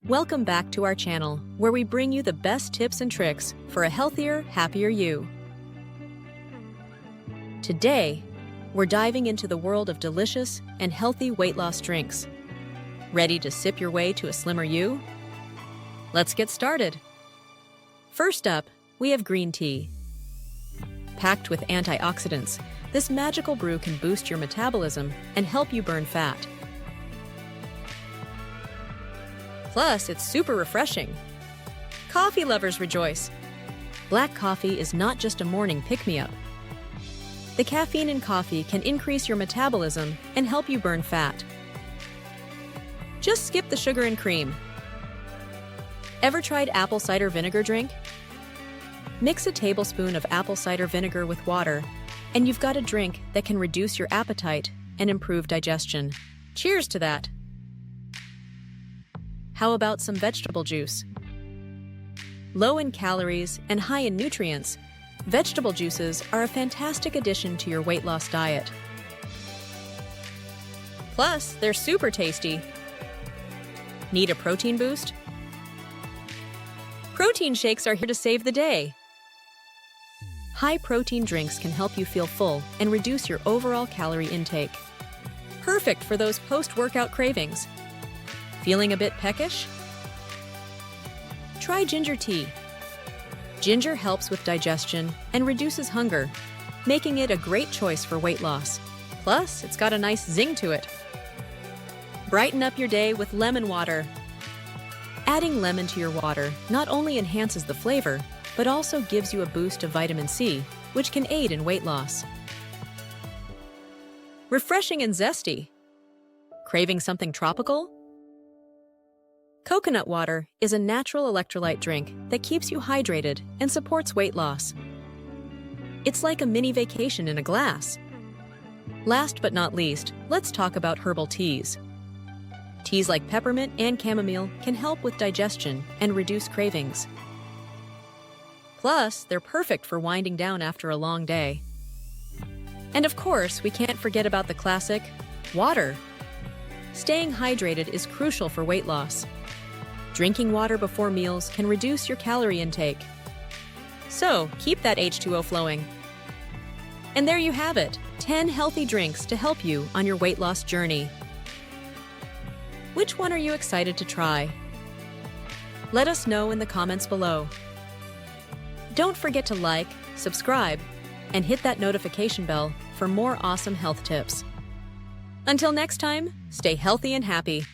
Welcome back to our channel, where we bring you the best tips and tricks for a healthier, happier you. Today, we're diving into the world of delicious and healthy weight loss drinks. Ready to sip your way to a slimmer you? Let's get started. First up, we have green tea. Packed with antioxidants, this magical brew can boost your metabolism and help you burn fat. Plus, it's super refreshing. Coffee lovers rejoice. Black coffee is not just a morning pick-me-up. The caffeine in coffee can increase your metabolism and help you burn fat. Just skip the sugar and cream. Ever tried apple cider vinegar drink? Mix a tablespoon of apple cider vinegar with water, and you've got a drink that can reduce your appetite and improve digestion. Cheers to that! How about some vegetable juice? Low in calories and high in nutrients, vegetable juices are a fantastic addition to your weight loss diet. Plus, they're super tasty. Need a protein boost? Protein shakes are here to save the day. High-protein drinks can help you feel full and reduce your overall calorie intake. Perfect for those post-workout cravings. Feeling a bit peckish? Try ginger tea. Ginger helps with digestion and reduces hunger, making it a great choice for weight loss. Plus, it's got a nice zing to it. Brighten up your day with lemon water. Adding lemon to your water not only enhances the flavor, but also gives you a boost of vitamin C, which can aid in weight loss. Refreshing and zesty. Craving something tropical? Coconut water is a natural electrolyte drink that keeps you hydrated and supports weight loss. It's like a mini vacation in a glass. Last but not least, let's talk about herbal teas. Teas like peppermint and chamomile can help with digestion and reduce cravings. Plus, they're perfect for winding down after a long day. And of course, we can't forget about the classic, water. Staying hydrated is crucial for weight loss. Drinking water before meals can reduce your calorie intake. So, keep that H2O flowing. And there you have it, 10 healthy drinks to help you on your weight loss journey. Which one are you excited to try? Let us know in the comments below. Don't forget to like, subscribe, and hit that notification bell for more awesome health tips. Until next time, stay healthy and happy.